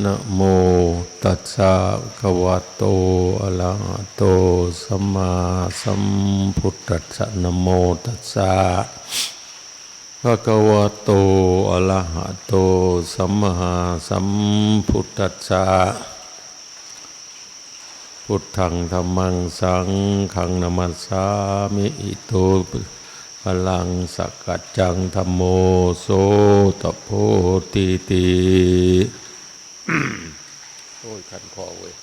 นะโมตัสสะภะคะวะโตอะระหะโตสัมมาสัมพุทธัสสะนะโมตัสสะภะคะวะโตอะระหะโตสัมมาสัมพุทธัสสะพุทธังธัมมังสังฆังนะมัสสามิอิโตพลังสักกัจจังธัมโมโสตโพธิติโอ้ยขันคอเว้ย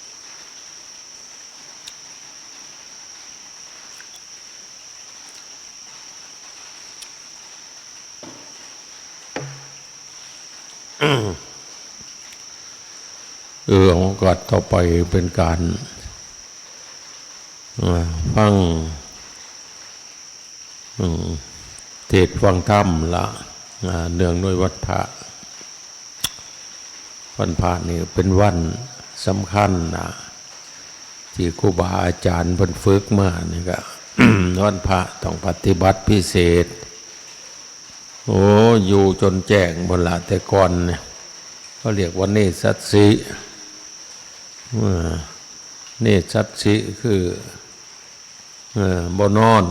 โอกาสต่อไปเป็นการฟังเทศน์ฟังธรรมละเนื่องด้วยวัดพระวันพระนี่เป็นวันสำคัญนะที่ครูบาอาจารย์เพิ่นฝึกมานี่ก็ วันพระต้องปฏิบัติพิเศษโอ้อยู่จนแจ้งบนละแต่ก่อนเนี่ยเขาเรียกว่าเนสัตสิเนสัตสิคือบ่นอน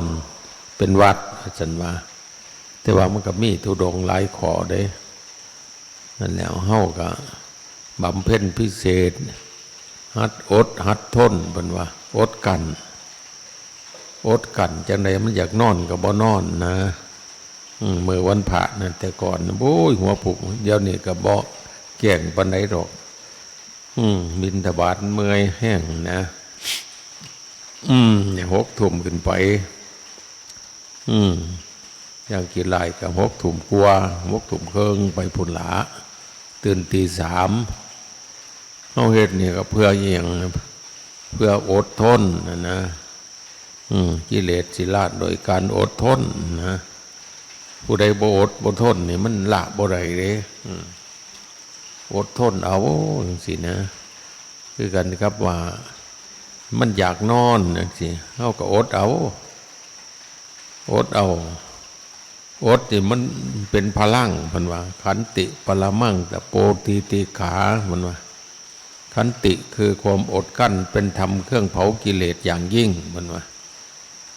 เป็นวัดอาจารย์ว่าแต่ว่ามันก็มีธุดงค์หลายข้อเด้นั่นแล้วเฮาก็บำเพ็ญพิเศษหัดอดหัดทนเพิ่นว่าอดกันจังไดมันอยากนอนก็บ่นอนนะเมื่อวันพระนั่นแต่ก่อนโอ้ยหัวผุกเดี๋ยวนี้ก็บ่แก่งปานใดดอกบิณฑบาตเมื่อยแห้งนะอย่าง6 ทุ่มขึ้นไปอย่างกี่ลายกับ6 ทุ่มกว่า6 ทุ่มครึ่งไปพุ่นหลาตื่นตี 3เฮาเฮ็ดนี่ก็เพื่ออีหยังเพื่ออดทนนะกิเลสสิละโดยการอดทนนะผู้ใดบ่อดบ่ทนนี่มันละบ่ได้เด้อดทนเอาจังซี่นะคือกันครับว่ามันอยากนอนจังซี่เฮาก็อดเอาอดนี่มันเป็นพลังเพิ่นว่าขันติปรมังตโปธิติขาเพิ่นว่าขันติคือความอดกั้นเป็นธรรมเครื่องเผากิเลสอย่างยิ่งเพิ่นว่า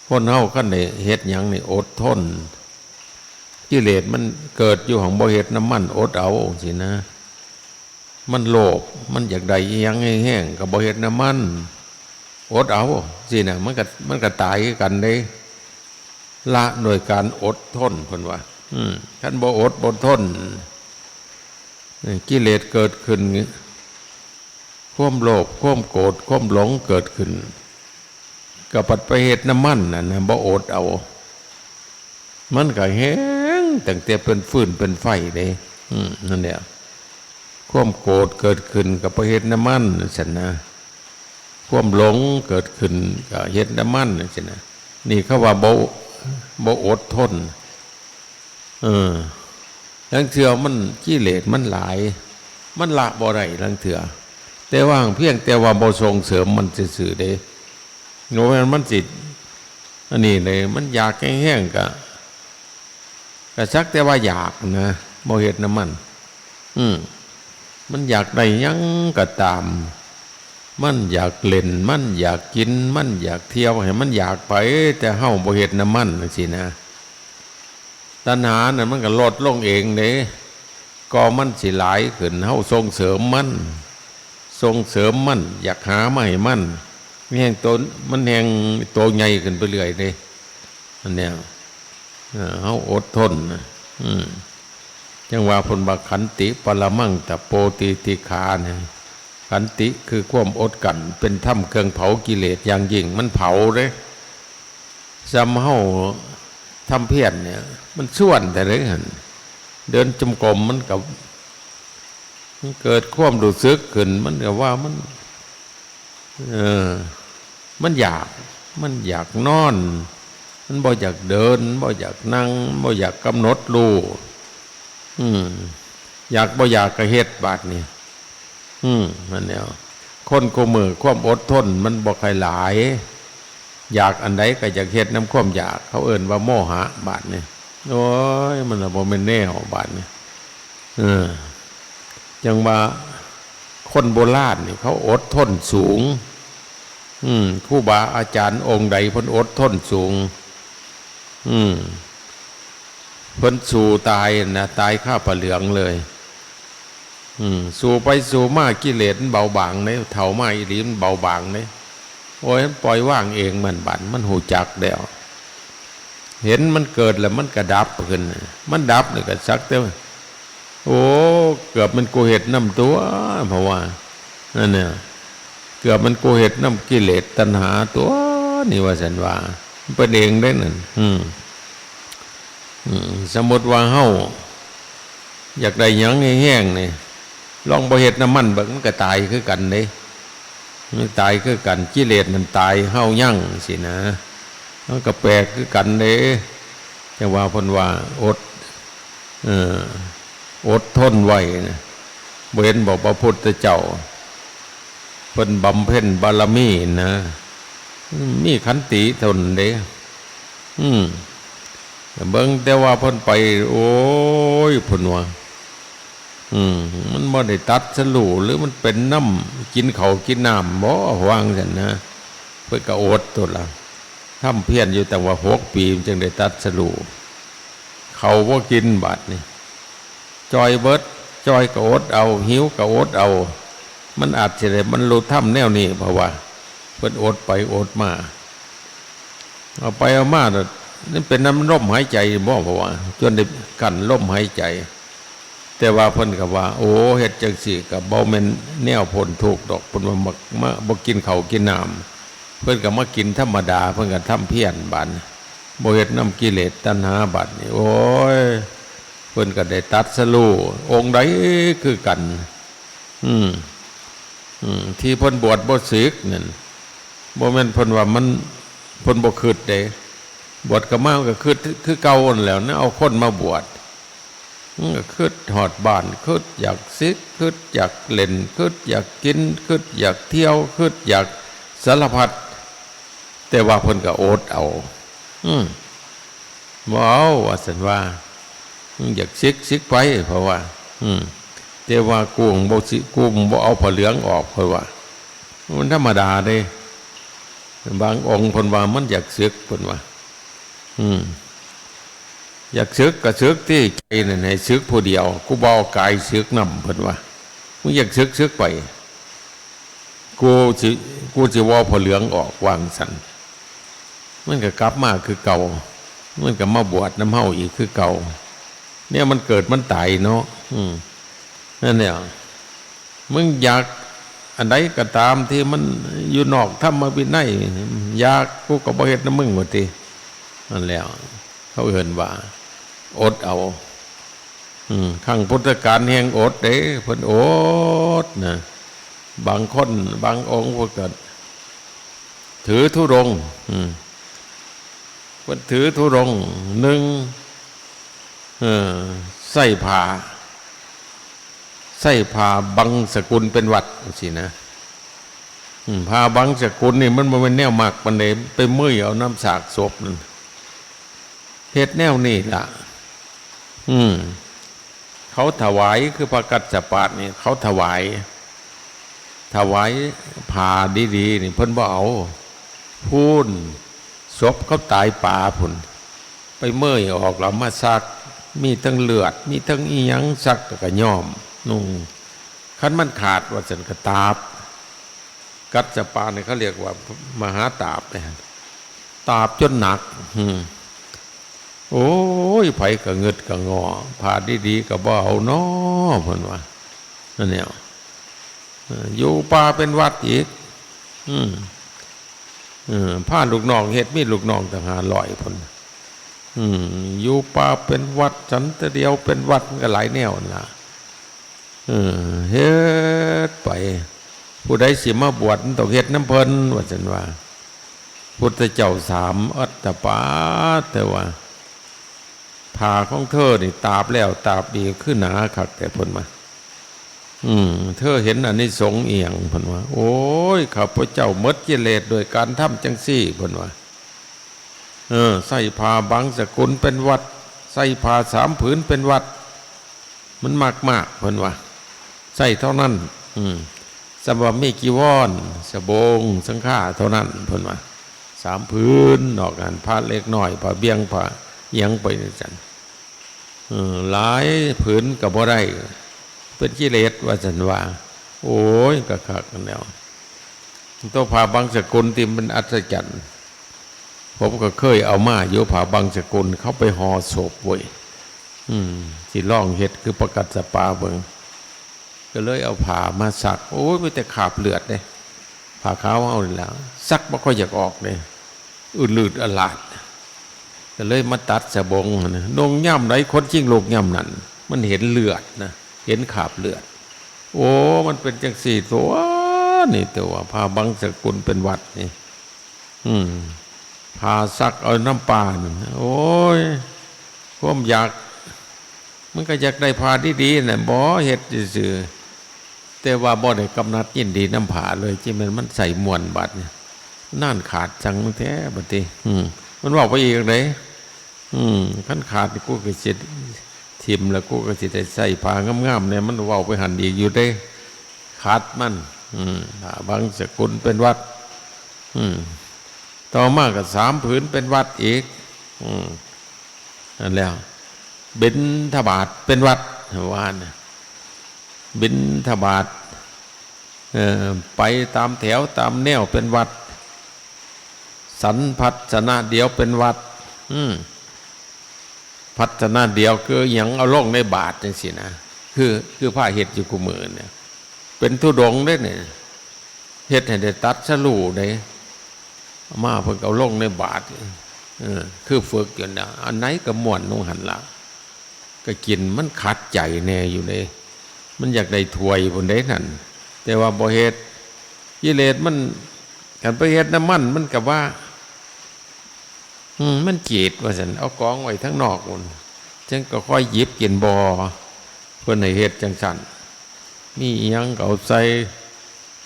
คนเฮาคันได้เฮ็ดหยังนี่อดทนกิเลสมันเกิดอยู่ของบ่เฮ็ดน้ำมันอดเอาสินะมันโลภมันอยากได้อีหยังแห้งๆก็บ่เฮ็ดน้ำมันอดเอาสินะมันก็ตายกันเด้ละโดยการอดทนเพิ่นว่าคันบ่อดบ่ทนกิเลสเกิดขึ้นความโลภความโกรธความหลงเกิดขึ้นก็ปัดไปเฮ็ดน้ำมันน่ะนะบ่อดเอามันก็แห้งตั้งแต่เป็นฟืนเป็นไฟเด้นั่นแหละความโกรธเกิดขึ้นก็ไปเฮ็ดน้ำมันซั่นนะความหลงเกิดขึ้นก็เฮ็ดน้ำมันซั่นนะนี่เขาว่าบ่อดทนลังเถื่อมันกิเลสมันหลายมันละบ่ได้ลังเถื่อแต่ว่าเพียงแต่ว่าบ่ส่งเสริมมันซื่อๆเด้โน้มันสิอันนี้เลยมันอยากแห้งๆก็สักแต่ว่าอยากนะบ่เฮ็ดน้ำมันมันอยากได้หยังก็ตามมันอยากเล่นมันอยากกินมันอยากเที่ยวให้มันอยากไปแต่เฮาบ่เฮ็ดน้ำมันจังซี่นะตัณหานั่นมันก็ลดลงเองเด้ก็มันสิหลายขึ้นเฮาส่งเสริมมันอยากหามาให้มันแห่งตนมันแห่งโตใหญ่ขึ้นไปเรื่อยเด้อันเนี้ยเฮาอดทนจังว่าเพิ่นว่าขันติปรมังตโปธิติขาเนี่ยขันติคือความอดกั้นเป็นธรรมเครื่องเผากิเลสอย่างยิ่งมันเผาเด้ซ้ำเฮาทำเพียรเนี่ยมันส่วนแต่เด้หั่นเดินจมกรมมันกับมันเกิดความรู้สึกขึ้นมันก็ว่ามันอยากนอนมันบ่อยากเดินบ่อยากนั่งบ่อยากกำหนดรู้อยากบ่อยากก็เฮ็ดบาดนี่มันแล้วคนคู่มือความอดทนมันบ่ค่อยหลายอยากอันใดก็อยากเฮ็ดน้ำความอยากเขาเอิ้นว่าโมหะบาดนี่โอ้ยมันบ่แม่นแนวบาดนี่จังว่า คนโบราณนี่เขาอดทนสูงครูบาอาจารย์องค์ใดเพิ่นอดทนสูงเพิ่นสู่ตายนะตายข้าพระเหลืองเลยสู่ไปสู่มากิเลสเบาบางเลยเถ่ามาอีหลีมันเบาบางเลยโอ้ยปล่อยว่างเองมันบัดมันหูจักแล้วเห็นมันเกิดแล้วมันกระดับขึ้นมันดับเนี่ยก็สักแต่โอ้เกือบมันกูเห็ดน้ำตัวเพราะว่านั่นเนี่ยเกือบมันกูเห็ดน้ำกิเลสตัณหาตัวนี่ว่าสันว่าเป็นเองได้นั่นสมมติว่าเฮาอยากได้หยังแห้งๆนี่ลองบ่เห็ดน้ำมันบักมันก็ตายคือกันเด้มันตายคือกันกิเลสมันตายเฮายั่งสินะมันก็แปลกคือกันเด้แต่ว่าเพิ่นว่าอดทนไว้นะบ่เห็นบอกพระพุทธเจ้าเพิ่นบำเพ็ญบารมีนะมีขันติทนเด้เบิ่งแต่ว่าเพิ่นไปโอ้ยเพิ่นว่ามันบ่ได้ตัดสรู้หรือมันเป็นน้ำกินข้าวกินน้ำบ่วางซั่นนะเพิ่นก็อดตัวละทำเพียรอยู่แต่ว่า6 ปีจึงได้ตัดสรู้เขาบ่กินบาดนี่จอยเบิดจอยก็อดเอาหิวก็อดเอามันอาจจะได้มันรู้ถ้ำแนวนี้เพราะว่าเพิ่นอดไปอดมาเอาไปเอามานี่เป็นน้ำลมหายใจบ่เพราะว่าจนได้กั้นลมหายใจแต่ว่าเพิ่นก็ว่าโอ้เฮ็ดจังซี่ก็บ่แม่นแนวพ้นทุกข์ดอกเพิ่นว่ามาบ่กินข้าวกินน้ำเพิ่นก็มากินธรรมดาเพิ่นก็ทำเพียรบัดบ่เฮ็ดน้ำกิเลสตัณหาบัดนี่โอ้ยเพิ่นก็ได้ตัดสรู้องค์ใดคือกันที่เพิ่นบวชบ่สึกนั่นบ่แม่นเพิ่นว่ามันเพิ่นบ่คิดเด้บวชก็มาก็คือเก่านั่นแหล้วนะเอาคนมาบวชก็คิดฮอดบ้านคิดอยากซึกคิดอยากเล่นคิดอยากกินคิดอยากเที่ยวคิดอยากสารพัดแต่ว่าเพิ่นก็อดเอาบ่เอาว่าซั่นว่าอยากซึกไปเพราะว่าแต่ว่ากูบ่เอาผ้าเหลืองออกเพราะว่ามันธรรมดาเด้บางองค์เพิ่นว่ามันอยากซึกเพิ่นว่าอยากซึกก็ซึกที่ใจนั่นให้ซึกผู้เดียวกูบ่เอากายซึกนำเพิ่นว่ามึงอยากซึกไปกูสิว่าผ้าเหลืองออกวางสั่นมันก็กลับมาคือเก่ามันก็มาบวชน้ำเฮาอีกคือเก่าเนี่ยมันเกิดมันตายเนาะนั่นเนี่ยมึงอยากอันใดก็ตามที่มันอยู่นอกธรรมวินัยอยากกูก็บ่เฮ็ดนำมึงว่าตินั่นแล้วเขาเอิ้นว่าอดเอาครั้งพุทธกาลแห่งอดเด้เพิ่นอดนะบางคนบางองค์เพิ่นก็ถือธุดงค์เพิ่นถือธุดงค์ใส่ผ้าบังสกุลเป็นวัดสินะผ้าบังสกุลนี่มันบ่แม่นแนวมักปานใดไปมื้ยเอาน้ำสากศพนั่นเฮ็ดแนวนี้ล่ะเขาถวายคือพระกัสสปะนี่เขาถวายผ้าดีๆนี่เพิ่นบ่เอาพูนศพเขาตายป่าพุ่นไปเมื่อยออกแล้วมาซักมีทั้งเลือดมีทั้งอีหยังซักก็ย้อมนุ่งคันมันขาดว่าซั่นก็ตาบกัสสปะนี่เขาเรียกว่ามหาตาบเนี่ยตาบจนหนักโอ้ยไผก็งึดก็งอผ้าดีๆก็บ่เอาน้อเพิ่นว่านั่นแหละอยู่ป่าเป็นวัดอีกผ้าลูกน้องเฮ็ดมีลูกน้องต่างหาก100พุ่นอยู่ป่าเป็นวัดฉันแต่เดียวเป็นวัดก็หลายแนวนั่นล่ะเฮ็ดไปผู้ใดสิมาบวชต้องเฮ็ดน้ำเพิ่นว่าซั่นว่าพุทธเจ้า3อัตตปาแต่ว่าผ้าของเธอนี่ตาบแล้วตาบอีกคือหนาคักแต่เพิ่นมาเธอเห็นอานิสงส์อีหยังเพิ่นว่าโอ้ยข้าพเจ้าหมดกิเลสโดยการทำจังซี่เพิ่นว่าใส่ผ้าบังสกุลเป็นวัดใส่ผ้า3 ผืนเป็นวัดมันมากๆเพิ่นว่าใส่เท่านั้น สำหรับมีกีวรสบงสังฆาเท่านั้นเพิ่นว่า3 พื้นนอกนั้นผ้าเล็กน้อยผ้าเบี้ยงผ้าเอียงไปจังหลายผืนก็บ่ได้เป็นกิเลสว่าซั่นว่าโอ้ยก็คักกันแล้วตัวผ้าบางสกุลที่มันอัศจรรย์ผมก็เคยเอามาอยู่ผ้าบางสกุลเขาไปห่อศพไว้สิล่องเฮ็ดคือประกาศสปาเบิ่งก็เลยเอาผ้ามาซักโอ้ยมีแต่ขาบเลือดเด้ผ้าขาวเอาแล้วซักบ่ค่อยอยากออกเลยอืดลืดอลาดก็เลยมาตัดสบงนะนงย่ำไหนคนจริงโลกย่ำนั่นมันเห็นเลือดนะเห็นขาบเลือดโอ้มันเป็นจังสี่ตัวนี่ตัวผ้าบางสกุลเป็นวัดนี่ผ้าซักเอาน้ำปลาโอ้ยความอยากมันก็อยากได้ผ้าดีๆน่ะบ่เฮ็ดซื่อแต่ว่าบ่ได้กำนัดยินดีน้ำผ้าเลยที่มันใส่มวนบัดเนี่ยนั่นขาดจังแท้บัดนี้มันบอกไปอีกเลยขั้นขาดกูก็สิทิมแล้วกูก็สิได้ใส่ผ้างามๆเนี่ยมันเว้าไปหันอีกอยู่ได้ขาดมันบางสกุลเป็นวัดต่อมาก็3 ผืนเป็นวัดอีกนั่นแล้วบิณฑบาตเป็นวัดว่านะบิณฑบาตไปตามแถวตามแนวเป็นวัดสันพัฒนะเดียวเป็นวัดพัฒนะเดียวคืออย่างเอาลงในบาทจังสินะคือผ้าเฮ็ดอยู่กูมือเนี่ยเป็นธุดงค์ได้เนี่ยเฮ็ดให้ได้ตัดสลู่ได้มาเพิ่นเอาลงในบาทคือฝึกอยู่นะอันไหนก็ม่วนลงหันละก็กินมันขัดใจแน่อยู่เลยมันอยากได้ถ้วยพุ่นได้นั่นแต่ว่าบ่เฮ็ดกิเลสมันกันไปเฮ็ดน้ำมันก็ว่ามันจีดว่าซั่นเอากองไว้ทั้งนอกพุ่นจังก็ค่อยหยิบกินบ่เพิ่นให้เฮ็ดจังซั่นมีอีหยังก็เอาใ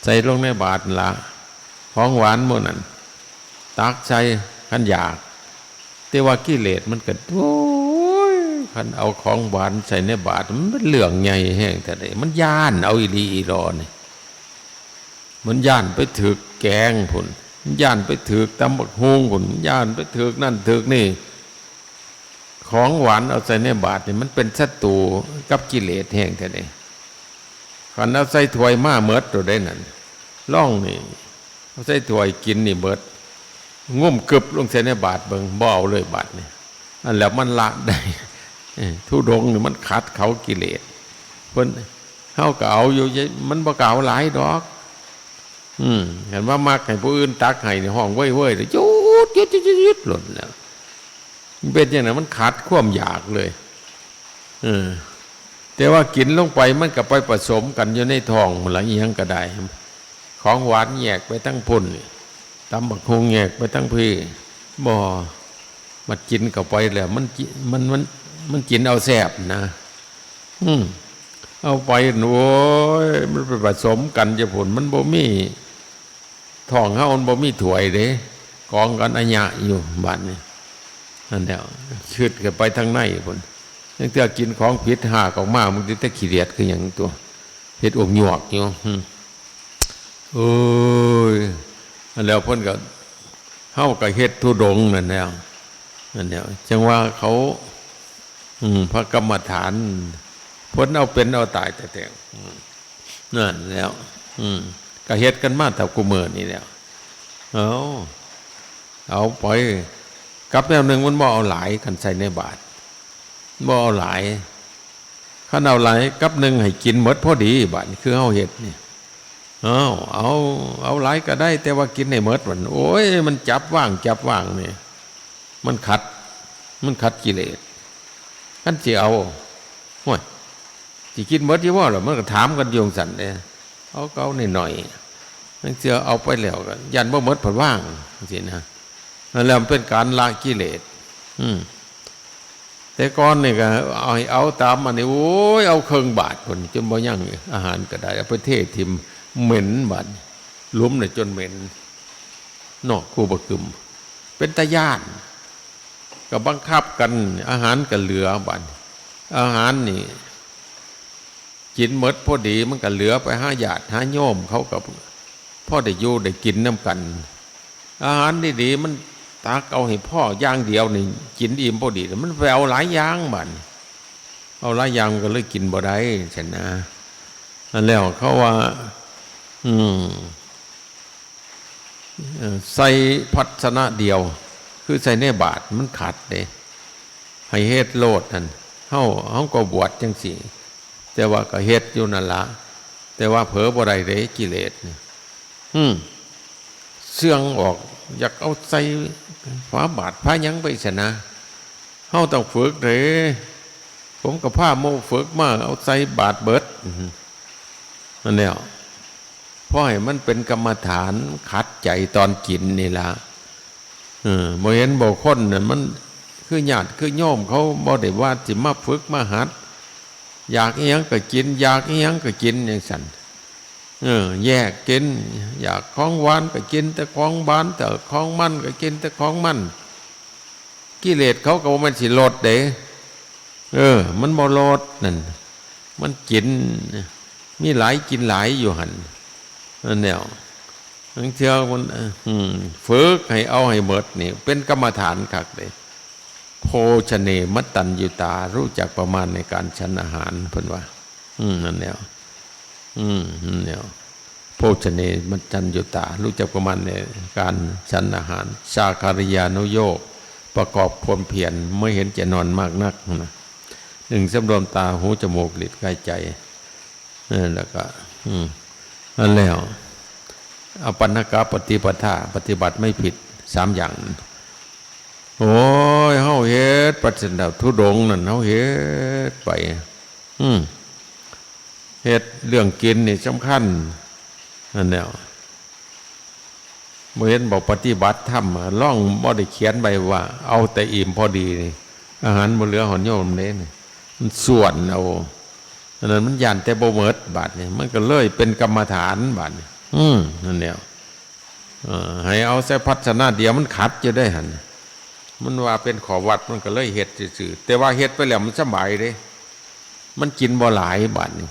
ส่ลงในบาตรล่ะของหวานหมู่นั้นตักใส่คันอยากแต่ว่ากิเลสมันก็โอ้ยคันเอาของหวานใส่ในบาตรมันเรื่องใหญ่แห้งแต่ใดมันย่านเอาอีหลีอีรอนี่มันย่านไปถึกแกงพุ่นย่านไปถึกตำบักฮุงพุ่นย่านไปถึกนั่นถึกนี่ของหวานเอาใส่ในบาตรนี่มันเป็นศัตรูกับกิเลสแห้งแต่ใดคันเอาใส่ถ้วยมาเมิดตัวได้นั่นล่องนี่เอาใส่ถ้วยกินนี่เมิดงุ่มกึบลงใส่ในบาตรเบิ่งบ่เอาเลยบาตรนี่อันแล้วมันละได้ทุดงนี่มันขัดเขากิเลสเพิ่นเฮาก็เอาอยู่มันบ่กล่าวหลายดอกเห็นว่ามักให้ผู้อื่นตักให้ในห้องเว้ยๆเลยยุดหล่นแล้วเป็นอย่างนั้นมันขัดความอยากเลยแต่ว่ากินลงไปมันก็ไปผสมกันอยู่ในท้องหลังอีหยังก็ได้ของหวานแยกไปทั้งพุ่นตำบักฮุงแยกไปทั้งพี่บ่มันกินเข้าไปแล้วมันกินเอาแซ่บนะเอาไปโอ้ยมันไปผสมกันจะผลมันบ่มีท้องเฮามันบ่มีถ้วยเด้กองกันอัญญะอยู่บัดนี้นั่นแหละขึ้นกันไปทางในพุ่นจังเทื่อกินของผิดหากออกมามันสิแต่ขี้เกียจคือหยังตัวเฮ็ดอมหยวกอยู่โอ้ยนั่นแล้วเพิ่นก็เฮาก็เฮ็ดธุดงค์นั่นแล้วจังว่าเขาพระกรรมฐานเพิ่นเอาเป็นเอาตายแต่นั่นแล้วก็เฮ็ดกันมาแต่กูมื้อนี่แล้วเอาไปกับแนวหนึ่งมันบ่เอาหลายกันใส่ในบาตรบ่เอาหลายคันเอาหลายกับหนึ่งให้กินหมดพอดีบาตรคือเฮาเฮ็ดนี่เอาหลายก็ได้แต่ว่ากินให้หมดมันโอ้ยมันจับว่างนี่มันขัดกิเลสคันสิเอาโอ้ยสิกินหมดอยู่บ่ล่ะมันก็ถามกันอยู่สั่นเด้เอาเก่าหน่อยๆนั่นเสือเอาไปแล้วก็ยันบ่หมดเพิ่นว่างจังซี่นะนั่นแหละมันเป็นการละกิเลสแต่ก่อนนี่ก็เอาตามอันนี้โอ้ยเอาเครื่องบาทพุ่นจนบ่ยังอาหารก็ได้เอาไปเททิ่มเหม็นบาดหลุมน่ะจนเหม็นนอกกูบ่กึมเป็นตาย่านก็บังคับกันอาหารก็เหลือบาดอาหารนี่ กินหมดพอดีมันก็เหลือไปหาญาติหาโยมเขากับพ่อได้อยู่ได้กินน้ำกันอาหารดีๆมันตักเอาให้พ่อย่างเดียวนี่กินอิ่มพอดีมันไปเอาหลายอย่างบัดเอาหลายอย่างก็เลยกินบ่ได้ฉะนั้นนั่นแล้วเขาว่าใส่พัชนะเดียวคือใส่ในบาทมันขาดเด้ให้เฮ็ดโลดนั่นเฮาก็บวชจังซี่แต่ว่าก็เฮ็ดอยู่นั่นละแต่ว่าเผลอบ่ได้เด้กิเลสเนี่ยเสื่องออกอยากเอาใส่ฝาบาทพายังไปซะนะเฮาต้องฝึกเด้ผมก็พาโมฝึกมาเอาใส่บาทเบิดนั่นแหละเพราะให้มันเป็นกรรมฐานขัดใจตอนกินนี่ล่ะบ่เห็นบ่คนน่ะมันคือญาติคือโยมเขาบ่ได้ว่าสิมาฝึกมาหัดอยากอีหยังก็กินอยากอีหยังก็กินอย่างสั่นแยกกินอยากของหวานก็กินแต่ของหวานแต่ของมันก็กินแต่ของมันกิเลสเขาก็บ่แม่นสิลดเด้มันบ่ลดนั่นมันกินมีหลายกินหลายอยู่หั่นนั่นแนวทั้งเที่ยวมันฝึกให้เอาให้หมดนี่เป็นกรรมฐานคักเด้โภชเนมัตตัญญูตารู้จักประมาณในการฉันอาหารเพิ่นว่านั่นแนวนั่นแนวโภชเนมัตตัญญูตารู้จักประมาณในการฉันอาหารชาคาริยานุโยคประกอบความเพียรไม่เห็นจะนอนมากนักนะหนึ่งสำรวมตาหูจมูกลิ้นกายใจแล้วก็นั่นแล้วอปันนกปฏิปทาปฏิบัติไม่ผิด3อย่างโอ้ยเฮาเฮ็ดปัจจัยทุดงนั่นเฮาเฮ็ดไปเฮ็ดเรื่องกินนี่สำคัญนั่นแหละบ่เห็นบอกปฏิบัติธรรมล่องบ่ได้เขียนไว้ว่าเอาแต่อิ่มพอดีนี่อาหารบ่เหลือหอนโยมเด้นี่มันส่วนเอาอันนั้นมันย่านแต่บ่หมดบาดนี่มันก็เลยเป็นกรรมฐานบาดนี่นั่นแหละให้เอาใส่พัฒนาเดียวมันขัดจะได้หั่นมันว่าเป็นขอวัดมันก็เลยเฮ็ดซื่อๆแต่ว่าเฮ็ดไปแล้วมันสบายเด้มันกินบ่หลายบาดนี่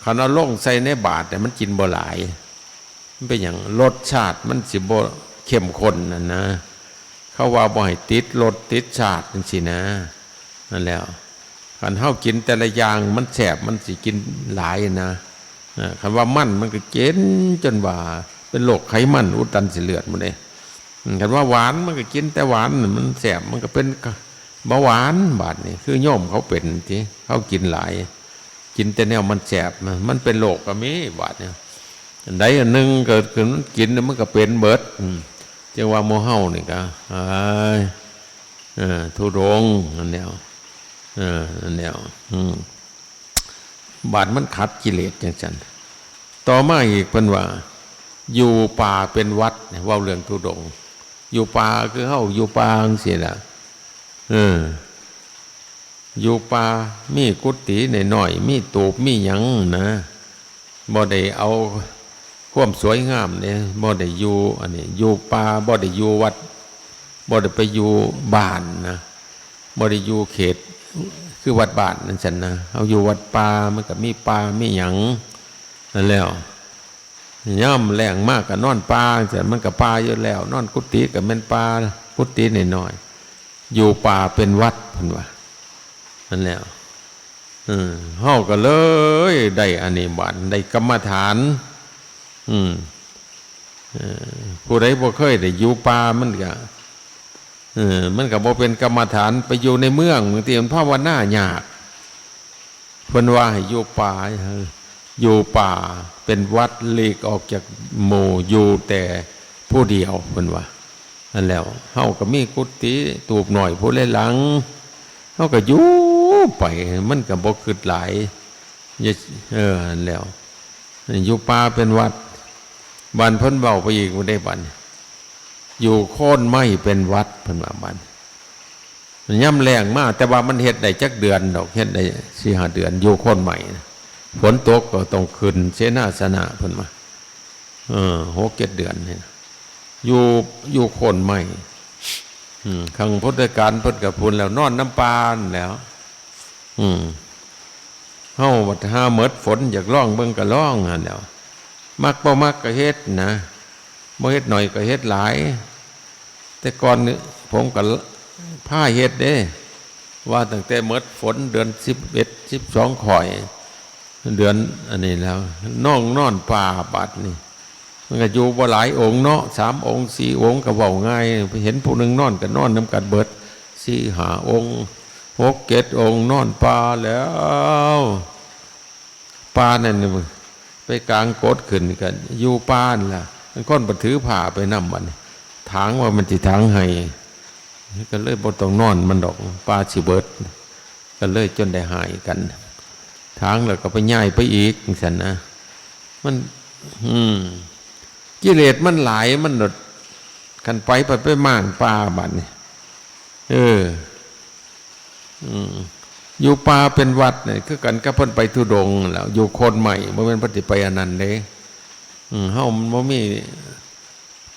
คันเอาลงใส่ในบาตรแต่มันกินบ่หลายมันเป็นอย่างรสชาติมันสิบ่เข้มข้นนั่นนะเขาว่าบ่ให้ติดรสติดชาติจังซี่นะนั่นแล้วคันเฮากินแต่ละอย่างมันแซ่บมันสิกินหลายนะคันว่ามันก็กินจนว่าเป็นโรคไขมันอุดตันเส้นเลือดหมดเลยคันว่าหวานมันก็กินแต่หวานมันแซ่บมันก็เป็นเบาหวานบาดนี่คือโยมเขาเป็นที่เขากินหลายกินแต่แนวมันแสบมันเป็นโรคก็มีบาดเนี่ยอันใดอันหนึ่งเกิดขึ้นกินมันก็เป็นเบิดจังว่าโมเฮานี่ก็ทุดงอันแนวอันแนวบาดมันขัดกิเลสจังซั่นต่อมาอีกเพิ่นว่าอยู่ป่าเป็นวัดเว้าเรื่องทุดงอยู่ป่าคือเฮาอยู่ป่าจังซี่ล่ะอยู่ป่ามีกุฏิน้อยๆมีตูบมีหยังนะบ่ได้เอาความสวยงามเนี่ยบ่ได้อยู่อันนี้อยู่ป่าบ่ได้อยู่วัดบ่ได้ไปอยู่บ้านนะบ่ได้อยู่เขตคือวัดบ้านนั่นซั่นนะเอาอยู่วัดป่ามันก็มีป่ามีหยังนั่นแล้วย่ำแรงมากก็นอนป่าแต่มันก็ป่าอยู่แล้วนอนกุฏิก็แม่นป่ากุฏิน้อยๆอยู่ป่าเป็นวัดเพิ่นว่านั่นแหละเฮาก็เลยได้อานิบาตได้กรรมฐานผู้ใดบ่เคยได้อยู่ป่ามันก็บ่เป็นกรรมฐานไปอยู่ในเมืองบางทีมันภาวนายากเพิ่นว่าให้อยู่ป่าอยู่ป่าเป็นวัดหลีกออกจากหมู่อยู่แต่ผู้เดียวเพิ่นว่านั่นแล้วเฮาก็มีกุฏิตูบหน่อยผู้หลังเฮาก็อยู่ไปมันก็บ่คิดหลายแล้วอยู่ป่าเป็นวัดบ้านเพิ่นเว้าไปอีกบ่ได้บัดอยู่โค่นไม้เป็นวัดเพิ่นว่าบัดมันย่ำแรงมากแต่ว่ามันเฮ็ดได้จักเดือนดอกเฮ็ดได้ 4-5 เดือนอยู่โค่นไม้ฝนตกก็ต้องขึ้นเสนาสนะเพิ่นมา6-7 เดือนนี่อยู่โค่นไม้ครั้งพุทธกาลเพิ่นก็พูนแล้วนอนน้ำปานแล้ว เฮาบัดหาเมิดฝนอยากร้องเบิ่งก็ร้องหั่นแหล้วมักบ่มักก็เฮ็ดนะบ่เฮ็ดหน่อยก็เฮ็ดหลายแต่ก่อนนี่ผมก็พาเฮ็ดเด้ว่าตั้งแต่เมิดฝนเดือน11 12ข่อยเดือนอันนี้แล้วน้องนอนป่าบัดนี่มันก็อยู่บ่หลายองค์เนาะ3องค์4องค์ก็เว้าง่ายไปเห็นผู้นึงนอนก็นอนนำกันเบิด4 5องค์6 7องค์นอนป่าแล้วป่านั่นนี่ไปกลางโกดขึ้นกันอยู่ป่านล่ะมันคนบ่ถือผ้าไปนำบัดนี้ถางว่ามันสิถางให้ก็เลยบ่ต้องนอนมันดอกป่าสิเบิดก็เลยจนได้หายกันทางแล้วก็ไปย้ายไปอีกจังซั่นนะมันกิเลสมันหลายมันหนดกันไปม่างป่าบัดนี่อยู่ป่าเป็นวัดเนี่ยคือกันกับเพิ่นไปธุดงค์แล้วอยู่โคนใหม่บ่แม่นปฏิไปอันนั้นเด้เฮามันบ่มี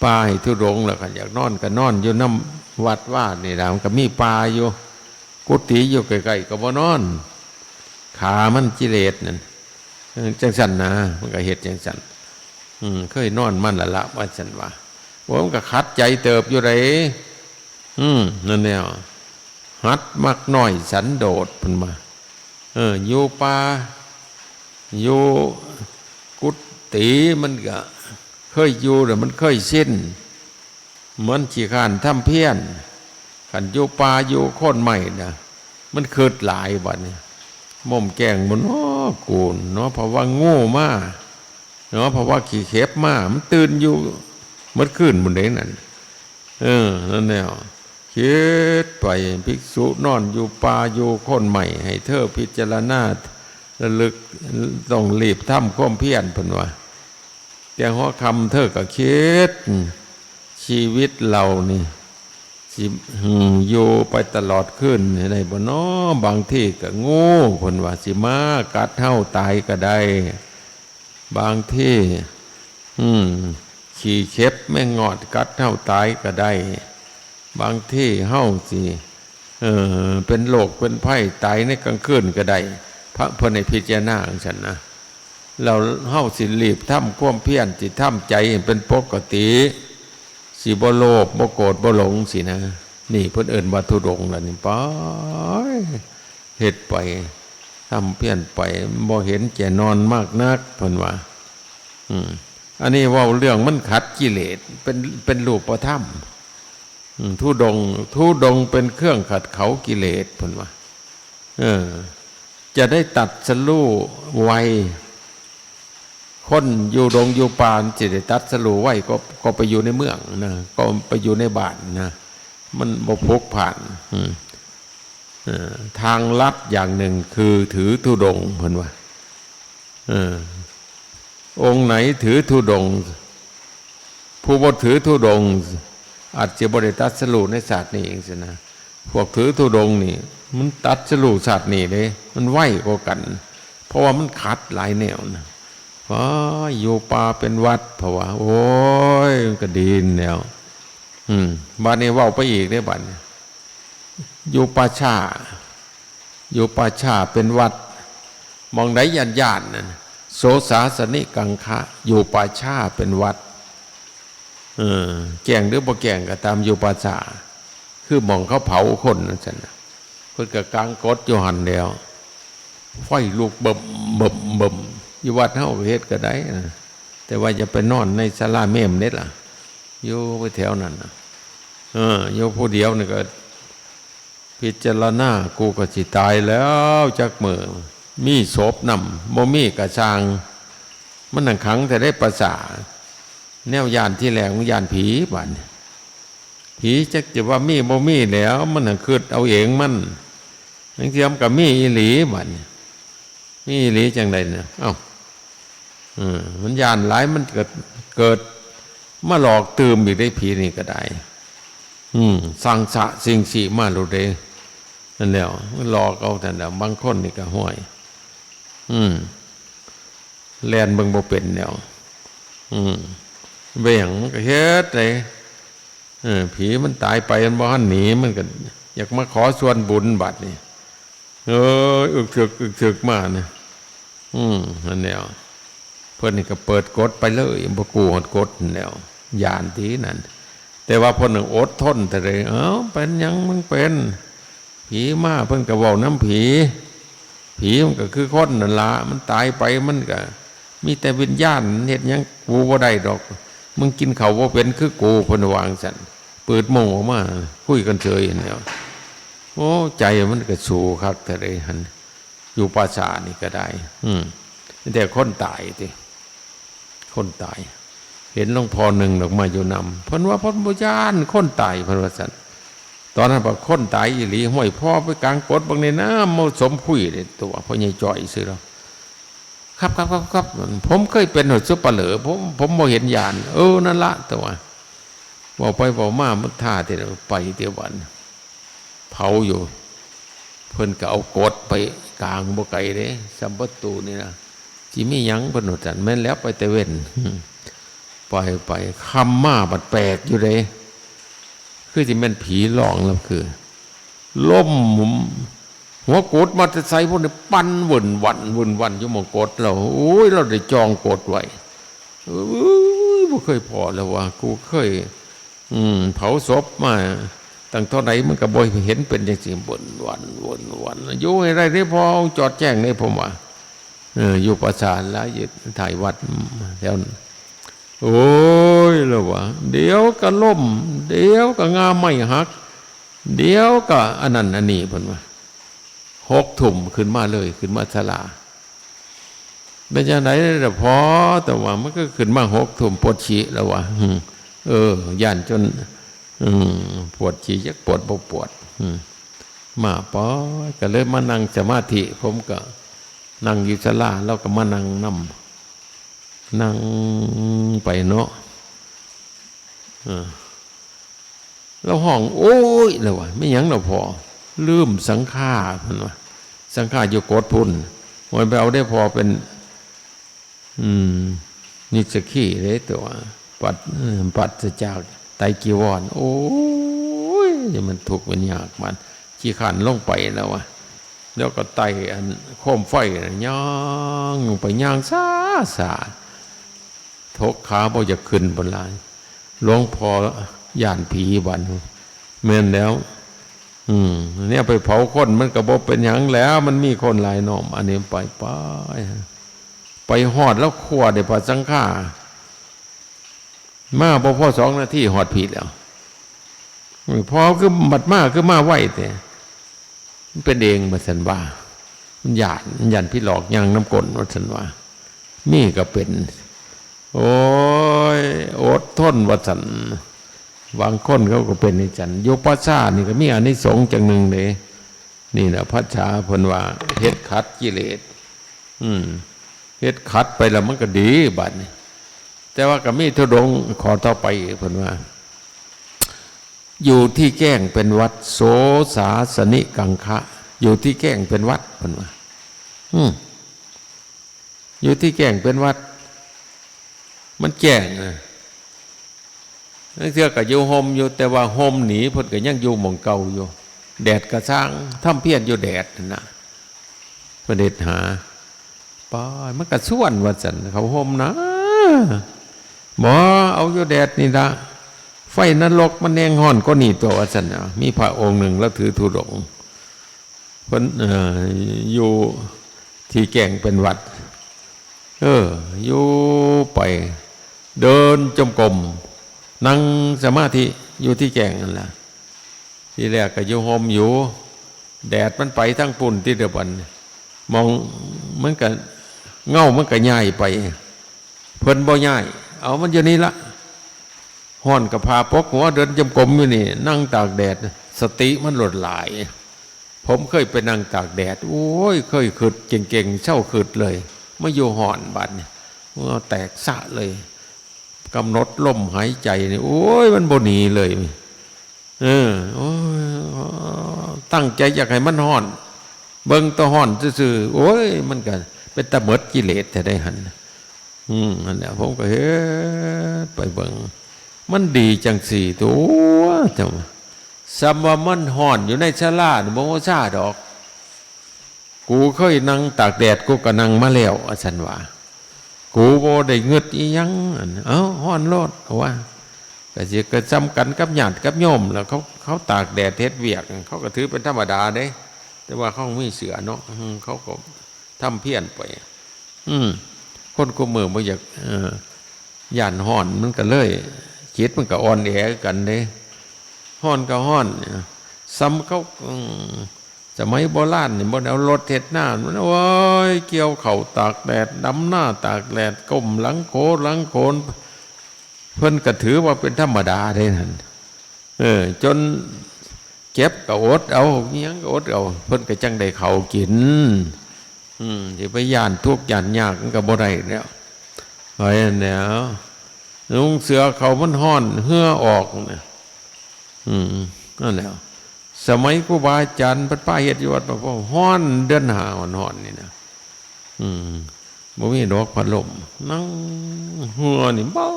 ป่าให้ธุดงค์แล้วก็อยากนอนก็นอนอยู่นำวัดวาดนี่ล่ะมันก็มีป่าอยู่กุฏิอยู่ใกล้ๆก็บ่นอนขามันกิเลสนั่นจังซั่นนะมันก็เฮ็ดจังซั่นเคยนอนมันละว่าซั่นว่าผมก็ขัดใจเติบอยู่ไดนั่นแนวหัดมักน้อยสันโดษเพิ่นมาอยู่ป่าอยู่กุฏิมันก็เคยอยู่แล้วมันเคยชินเหมือนขี้คร้านทำเพี้ยนคันอยู่ป่าอยู่โคนใหม่น่ะมันคิดหลายบัดนี้ม่อมแกงบ่เนาะกูนเนาะเพราะว่าโง่มาเนาะเพราะว่าขี้เข็บมามันตื่นอยู่มื้อคืนมื้อใดนั่นนั่นแหละคิดไปภิกษุนอนอยู่ป่าอยู่โคนใหม่ให้เธอพิจารณาระลึกต้องรีบทำความเพียรเพิ่นว่าแต่หัวค่ำเธอก็คิดชีวิตเรานี่สิอยู่ไปตลอดคืนได้บ่น้อบางที่ก็งูเพิ่นว่าสิมากัดเฮาตายก็ได้บางที่ขี้เข็บแม่งอดกัดเฮาตายก็ได้บางที่เฮาสิเป็นโรคเป็นภัยตายในกลางคืนก็ได้พระเพิ่นให้พิจารณาจังซั่นนะเราเฮาสิรีบทำความเพียรสิทำใจเป็นปกติสิบ่โลภบ่โกรธบ่หลงสินะนี่เพิ่นเอิ้นว่าทุดงค์ล่ะนี่ไปเฮ็ดไปทำเพียรไปบ่เห็นแก่นอนมากนักเพิ่นว่าอันนี้เว้าเรื่องมันขัดกิเลสเป็นรูปธรรมทุดงค์เป็นเครื่องขัดเเขากิเลสเพิ่นว่าจะได้ตัดสรู้ไวคนอยู่ดงอยู่ป่าสิได้ตัดสรู้ไว้ก็ไปอยู่ในเมืองนะก็ไปอยู่ในบ้านนะมันบ่พกผ่านทางลัดอย่างหนึ่งคือถือธุดงค์เพิ่นว่าองค์ไหนถือธุดงค์ผู้บ่ถือธุดงค์อาจจะบ่ได้ตัดสรู้ในศาสตร์นี้เองสินะพวกถือธุดงค์นี่มันตัดสรู้ศาสตร์นี้เด้มันไวกว่ากันเพราะว่ามันขัดหลายแนวนะอยู่ป่าเป็นวัดเพราะว่าโอ้ยมันก็ดีแนวบ้านนี้เว้าไปอีกได้บัดอยู่ป่าช้าเป็นวัดมองไหนญาตินั่นโสสาสนิกังคะอยู่ป่าช้าเป็นวัดแก่งหรือบ่แก่งก็ตามอยู่ป่าช้าคือมองเขาเผาคนนั่นซั่นน่ะเพิ่นก็กางกฎอยู่หั่นแล้วไฟลุกบ่มอยู่วัดเฮาเฮ็ดก็ได้นะแต่ว่าอย่าไปนอนในศาลาเมมเด็ดล่ะอยู่ไปแถวนั้นนะอยู่ผู้เดียวนี่ก็พิจารณากูก็สิตายแล้วจักมื้อมีศพนำบ่มีก็ช่างมันนั่งขังแต่ได้ประสาแนวย่านที่แรงย่านผีบัดผีจักจะว่ามีบ่มีแล้วมันน่ะคิดเอาเองมันจังซี่มันก็มีอีหลีบัดมีอีหลีจังได๋น่ะเอ้ามันย่านหลายมันเกิดมาหลอกตื่มอีกได้ผีนี่ก็ได้สังสะสิ่งสีมาโลเดนั่นแหละหลอกเอาแต่แล้วบางคนนี่ก็ห้วยแลนเบิ่งบ่เป็นแล้วเบี่ยงก็เฮ็ดเลยผีมันตายไปมันบ่ทันหนีมันก็อยากมาขอส่วนบุญบัดนี่อึกถึกมานะ นั่นแหละเพื่อนนี่ก็เปิดกดไปเลยบ่กูหดกดแล้วยานทีนั่นแต่ว่าคนหนึ่งอดทนแต่เลยเป็นยังมึงเป็นผีมาเพิ่นก็เว้าน้ำผีมันก็คือคนนั่นละมันตายไปมันก็มีแต่วิญญาณเฮ็ดหยังกูบ่ได้ดอกมึงกินข้าวบ่เป็นคือกูเพิ่นวางซั่นเปิดโมงออกมาคุยกันเฉยแล้วโอ้ใจมันก็สู้คักแต่เลยหั่นอยู่ป่าช้านี่ก็ได้แต่คนตายติคนตายเห็นหลวงพ่อหนึ่งดอกมาอยู่นำเพิ่นว่าเพิ่นบ่ย่านคนตายเพิ่นว่าซั่นตอนนั้นบอกคนตายอีหลีห้วยพ่อไปกลางกดบางในน้ำมาสมคุยเลยตัวพ่อใหญ่จ่อยซื้อเราครับผมเคยเป็นหดซุปเปลือผมบ่เห็นยานนั่นละตัวบอกไปบอกมามันท่าเดี๋ยวไปเดี๋ยววันเผาอยู่เพิ่นก็เอากดไปกลางบ่ไกลเด้สัมปตูนี่นะจิมีหยังเพิ่นจันแม่นแล้วไปแต่เว้นไปคำมาบัดแปลกอยู่เลยคือที่แม่นผีหลอกแล้วคือล่มหัวกดมาจะใส่พวกนี้ปั้นวุ่นวันอยู่หมองกดเราโอ้ยเราได้จองกดไว้บ่เคยพอแล้วว่ากูเคยเผาศพมาตั้งเท่าไหร่มันก็บ่เห็นเป็นจังซี่วนอยู่ให้ได้ได้พอจอดแจ้งนี่ผมว่าอยู่ประสานแล้วอยู่ถ่ายวัดแล้วโอ้ยแล้วว่าเดี๋ยวก็ล่มเดี๋ยวก็งาไม่หักเดี๋ยวก็อันนั้นอันนี้เพิ่นว่า6 ทุ่มขึ้นมาเลยขึ้นมาศาลาเป็นจังได๋ล่ะพอแต่ว่ามันก็ขึ้นมา6 ทุ่มปวดฉี่แล้วว่าย่านจนปวดฉี่จักปวดบ่ปวดมาปอก็เลยมานั่งสมาธิผมก็นั่งอยู่ศาลาแล้วก็มานั่งนั่งไปเนาะเราห้องโอ้ยแล้วว่าไม่หยังเราพอลืมสังฆาเพิ่นว่าสังฆาอยู่โกดพุ่นมันไปเอาได้พอเป็นนิสขีเลยตัวปัดจากไตรจีวรโอ้ยมันทุกข์มันยากมันขี้ขันลงไปแล้ววะแล้วก็ไตอันโคมไฟย่างลงไปย่างซาทกขาบ่จะขึ้นบนลายหลวงพ่อย่านผีบันแม่นแล้วเนี่ยไปเผาคนมันก็บ่เป็นหยังแล้วมันมีคนหลายน้อมอันนี้ไปหอดแล้วขวดได้พระสังฆามาพอ2 นาทีหอดผิดแล้วพอคือบัดมาคือมาไหวแต่มันเป็นเองมาสันว่ามันหยาดพี่หลอกยังน้ำกลนว่าสันว่ามีก็เป็นโอ้ยอดทนว่าสันบางคนเขาก็เป็นในจันโยปัสสานี่ก็มีอานิสงส์จังหนึ่งเลยนี่นะพระชาเพิ่นว่าเฮ็ดขัดกิเลสเฮ็ดขัดไปแล้วมันก็ดีบัดนี้แต่ว่าก็มีธุดงค์ขอต่อไปเพิ่นว่าอยู่ที่แก้งเป็นวัดโสสาสนิกังคะอยู่ที่แก้งเป็นวัดเพิ่นว่าอยู่ที่แก้งเป็นวัดมันแจ้งนั่นเทื่อก็อยู่ห่มอยู่แต่ว่าห่มหนีเพิ่นก็ยังอยู่หม่องเก่าอยู่แดดก็สร้างทำเพี้ยนอยู่แดดน่ะเพิ่นเฮ็ดหาป้ามันก็ส่วนว่าซั่นเขาห่มนะบ่เอาอยู่แดดนี่ล่ะไฟนรกมันแรงร้อนก็นี่ตัวว่าซั่นน่ะมีพระองค์หนึ่งแล้วถือธุดงค์เพิ่นอยู่ที่แก้งเป็นวัดอยู่ไปเดินจมกรมนั่งสมาธิอยู่ที่แก้งนั่นล่ะทีแรกก็อยู่ห่มอยู่แดดมันไปทั้งปุ่นที่เดือบันมองมันก็เงามันก็ย้ายไปเพิ่นบ่ย้ายเอามันอยู่นี่ละห้อนกับพาปกหัวเดินจมกรมอยู่นี่นั่งตากแดดสติมันหลดหลายผมเคยไปนั่งตากแดดโอ้ยเคยขึดเก่งๆเช่าขึดเลยไม่อยู่ห่อนบัดเนี่ยแตกสะเลยกำหนดลมหายใจนี่โอ้ยมันบ่หนีเลยโอ้ยตั้งใจอยากให้มันห่อนเบิ่งตัวห่อนซื่อๆโอ้ยมันก็เป็นตะเมิดกิเลสแต่ได้หันนั่นแหละผมก็เฮ้ไปเบิ่งมันดีจังสี่ตัวจังซัมว่ามันห่อนอยู่ในศาลาบ่ว่าซ่าดอกก กูเคยนั่งตากแดดกูก็นั่งมาแล้วอาจารย์ว่ากูโบได้เงึดอีหยังฮ้อนโลดว่าก็สิก็จำกันกับญาติกับโยมแล้วเขาตากแดดเฮ็ดเวียกเขาก็ถือเป็นธรรมดาเด้แต่ว่าเขาไม่เสือเนาะเขาก็ทำเพี้ยนไปคนกูมือบ่อยากย่านฮ้อนมันก็เลยจิตมันก็อ่อนแอกันเด้ฮ้อนก็ฮ้อนซ้ำเขาสมัยโบราณนี่บ่เอารถเฮ็ดหน้ามันโอ้ยเกี่ยวเข่าตากแดดดำหน้าตากแดดก้มหลังโคนเพิ่นก็ถือว่าเป็นธรรมดาเด้นั่นจนเจ็บก็อดเอาเงี้ยก็อดเอาเพิ่นก็จังได้ข้าวกินสิไปย่านทุกข์ย่านยากมันก็บ่ได้แล้วเพราะฉะนั้นแล้วนุ่งเสื้อเขามันฮ้อนเหื่อออกเนี่ยนั่นแหละสมัยครูบาอาจารย์พระป้าเฮ็ดอยู่วัดบอกว่าฮ้อนเดือนหาฮ้อนนี่นะบ่มีดอกพัดลมนั่งหัวนี่เบา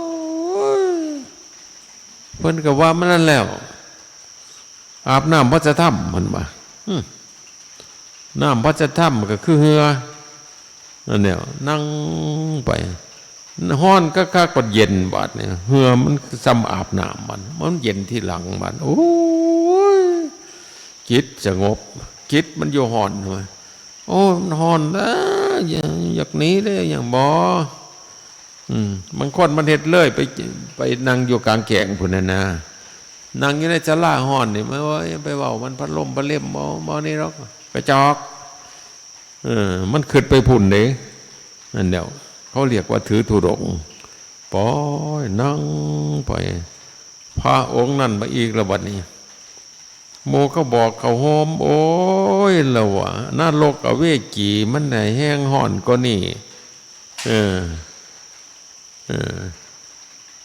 เพิ่นก็ว่ามันนั่นแล้วอาบน้ำพระธรรมมันว่าน้ำพระธรรมก็คือเหือนั่นแหละนั่งไปฮ้อนก็คักกว่าเย็นบาดเนี่ยเหือมันซ้ำอาบน้ำมันเย็นที่หลังมันโอ้ยจิตสงบจิตมันอยู่ห่อนทำไมโอ้มันห่อนแล้วอยากหนีเลยอย่างบ่บางคนมันเฮ็ดเลยไปนั่งอยู่กลางแก่งพุ่นนะนั่งอยู่ในศาลาห่อนนี่ไม่ว่าไปเว้ามันพัดลมพัดเล่มบ่นี่หรอกกระจอกมันขึ้นไปพุ่นเด้นั่นเดียวเขาเรียกว่าถือธุดงค์ปล่อยนั่งไปพระองค์นั่นมาอีกแล้วบัดนี้โมเขาบอกเขาโฮมโอ้ยแล้ววะนรกอเวจีมันไหนแห้งห่อนก็นี่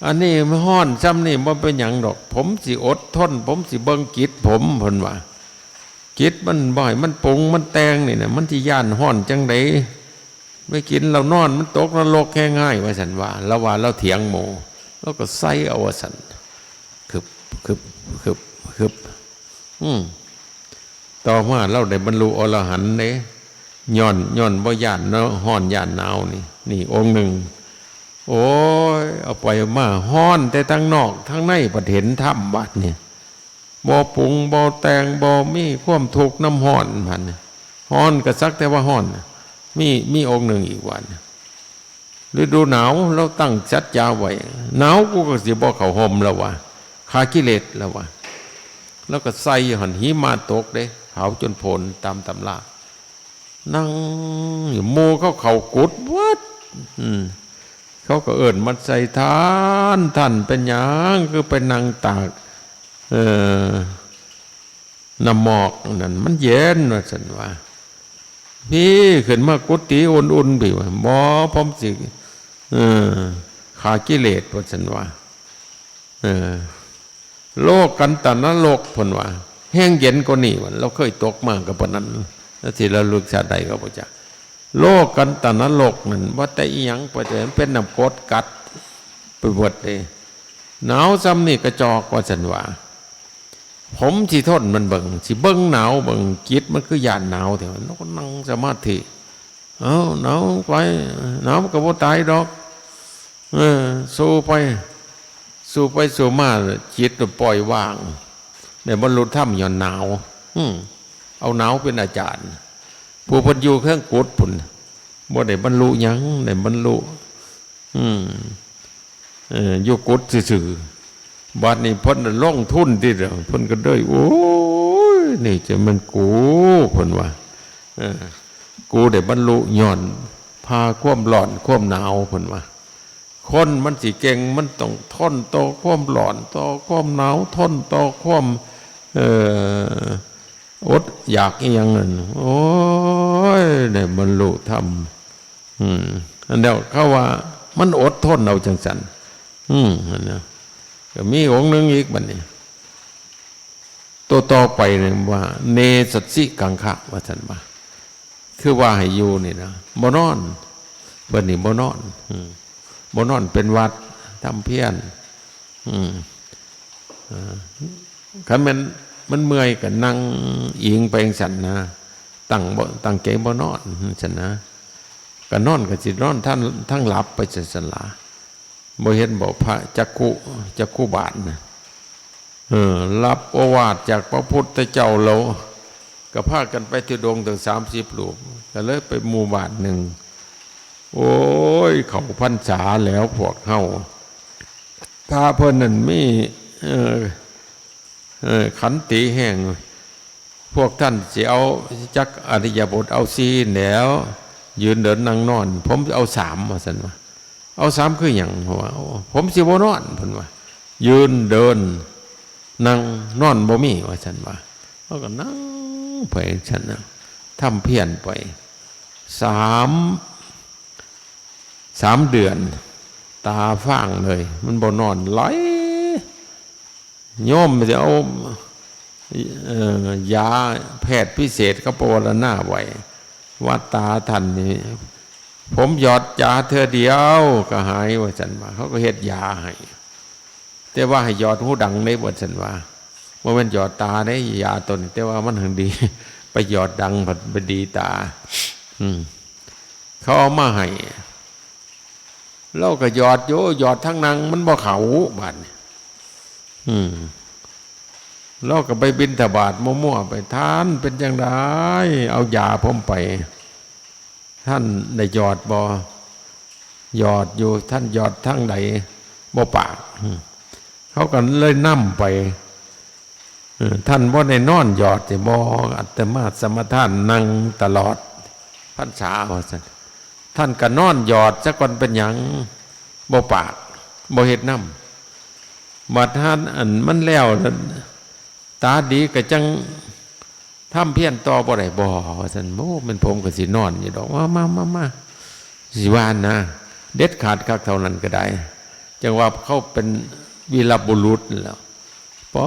อันนี้มันห่อนซ้ำนี่มันเป็นหยังดอกผมสิอดทนผมสิเบิ่งจิตผมเพิ่นว่าจิตมันบ่อยมันปรุงมันแต่งนี่นะมันสิย่านห่อนจังไดไม่กินเรานอนมันตกนรกแค่ง่ายว่าสันว่าแล้วว่าเราเถียงโมแล้วก็ใส่เอาว่าสันคึบต่อมาเราได้บรรลุอรหันต์เด้ย้อนบ่ย่านเนาะฮ้อนย่านหนาวนี่องค์หนึ่งโอ้ยเอาไปมาฮ้อนแต่ทั้งนอกทั้งในประเห็นธรรมบัดเนี่ยบ่ปรุงบ่แต่งบ่มีความทุกข์น้ำฮ้อนพันฮ้อนก็สักแต่ว่าฮ้อนมีองค์หนึ่งอีกวันฤดูหนาวเราตั้งสัจจาไว้หนาวกูก็สิบ่เข้าห่มแล้ววะขากิเลสแล้ววะแล้วก็ใส่หันหิมะตกเด้ขาวจนโผล่ตามตำรานั่งโมเขากุดวัดเขาก็เอิ้นมันใส่ท่านเป็นหยังคือเป็นนางตากน้ำหมอกนั่นมันเย็นว่าสันว่าพี่ขึ้นมากุฏิอุ่นๆพี่ว่าหมอพร้อมสิขากิเลสว่าสันว่าโลกกันตะนรกพนว่าแห้งเย็นกว่านี่วันเราเคยตกมากกับปนั้นแล้วที่เราลึกชาติใดก็บ่จักโลกกันตะนรกนั่นว่าแต่อีหยังไปแต่เป็นน้ำกรดกัดไปหมดเลยหนาวซ้ำนี่กระจอกว่าสันว่าผมสิทนมันเบิ่งสิเบิ่งหนาวเบิ่งจิตมันคือย่านหนาวแต่ว่าก็นั่งสมาธิหนาวไปหนาวก็บ่ตายดอกสู้ไปมาจิตปล่อยวางได้บรรลุธรรมย้อนหนาวเอาหนาวเป็นอาจารย์ผู้พันอยู่เครื่องกุดพุ่นบ่ได้บรรลุหยังได้บรรลุอยู่กุดซื่อๆบัดนี้เพิ่นลงทุนที่เดียวเพิ่นก็ได้โอ้ยนี่จะมันกูเพิ่นว่ากูได้บรรลุย้อนพาความร้อนความหนาวเพิ่นว่าคนมันสิเก่งมันต้องทนต่อความร้อนต่อความหนาวทนต่อความอดอยากอีหยังนั่นโอ้ยได้บรรลุธรรมอันเดียวเขาว่ามันอดทนเอาจังสันอันนี้ก็มีองค์หนึ่งอีกบัดนี้ตัวต่อไปเนี่ยว่าเนสัตสิกังคะว่าสันว่าคือว่าให้อยู่นี่นะบ่นอนเพิ่นนี่บ่นอนบ่นอนเป็นวัดทำเพี้ยนคันมันเมื่อยก็นั่งอิงไปจังซั่นนะ ตั้งใจบ่นอนฉันนะก็นอนก็สินอนท่านทั้งหลับไปสันหลาบ่เห็นบอกพระจักขุบาทนะรับโอวาทจากพระพุทธเจ้าเราก็พากันไปทุดงถึง30 รูปก็เลยไปหมู่บ้านหนึ่งโอ้ยเขาพรรษาแล้วพวกเฮาพาเพิ่นนั่นมีขันติแห้งพวกท่านสิเอาจักอริยบทเอา4แล้วยืนเดินนั่งนอนผมเอา3ว่าซั่นว่าเอา3คือหยังว่าผมสิบ่นอนเพิ่นว่ายืนเดินนั่งนอนบ่มีว่าซั่นว่าเขาก็นั่งไปซั่นน่ะทำเพียรไป3 เดือนตาฟ้างเลยมันบ่นอนไหลโยมจะเอายาแพทย์พิเศษก็ปวารณาไว้ว่าตาท่านนี่ผมหยอดยาเธอเดียวก็หายว่าซั่นว่าเขาก็เฮ็ดยาให้แต่ว่าให้หยอดหูดังในว่าซั่นว่าบ่แม่นหยอดตาได้ยาตนแต่ว่ามันถึงดีไปหยอดดังไปดีตาเขาเอามาให้เราก็หยอดโยหยอดทั้งนังมันบ่เข้าบัดเราก็ไปบิณฑบาตมั่วๆไปท่านเป็นจังไดเอายาผมไปท่านได้หยอดบ่หยอดอยู่ท่านหยอดทั้งใดบ่ปากเขาก็เลยนำไปท่านบ่ได้นอนหยอดแต่บ่อาตมาสมทานนั่งตลอดพรรษาว่าซั่นท่านก็นอนหยอดซะก่อนเป็นหยังบ่ปากบ่เฮ็ดนำบัดท่านอันมันแล้วตาดีก็จังทำเพี้ยนต่อบ่ได้บ่ว่าซั่นโอ้มันผมก็สินอนอยู่ดอกมาสิว่านะเด็ดขาดคักเท่านั้นก็ได้จังว่าเขาเป็นวีรบุรุษแล้วปล่อ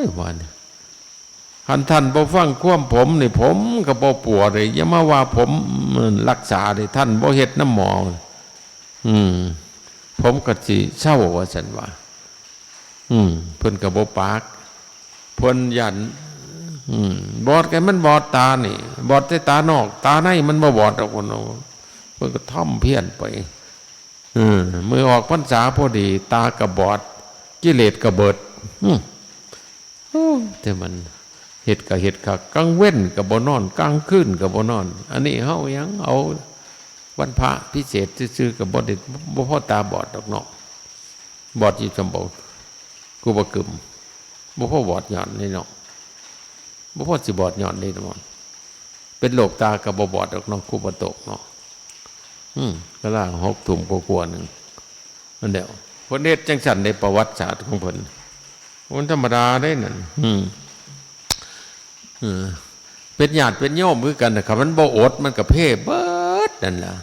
ยว่านี่คันท่านบ่ฟังความผมนี่ผมก็บ่ปวดเลยอย่ามาว่าผมรักษาเลยท่านบ่เฮ็ดน้ำหมอผมก็สิเศร้าว่าซั่นว่าเพิ่นก็บ่ปากเพิ่นยันบอดกันมันบอดตานี่บอดแต่ตานอกตาในมันบ่บอดดอกคนเอาเพิ่นก็ท่อมเพี้ยนไปมือออกพรรษาพอดีตากระบอดกิเลสกระเบิดแต่มันเฮ็ดกับเฮ็ดกับกลางเว้นกับบ่นอนกลางคืนกับบ่นอนอันนี้เฮายังเอาวันพระพิเศษซื่อๆกับบ่ได้บ่พอตาบอดดอกเนาะบอดอยู่สมบูรณ์กูบ่กึมบ่พอบอดหย่อนนี่เนาะบ่พอสิบอดหย่อนนี่เนาะเป็นโรคตากับบ่บอดดอกเนาะกูบ่ตกเนาะก็ล่า6 ทุ่มกว่าๆนึงนั่นเดียวเพิ่นเฮ็ดจังซั่นในประวัติศาสตร์ของเพิ่นมันธรรมดาได้นั่นเป็นญาติเป็นโยมคือกันนะครับมันบ่อดมันก็เพ่เบิดนั่นล่ะ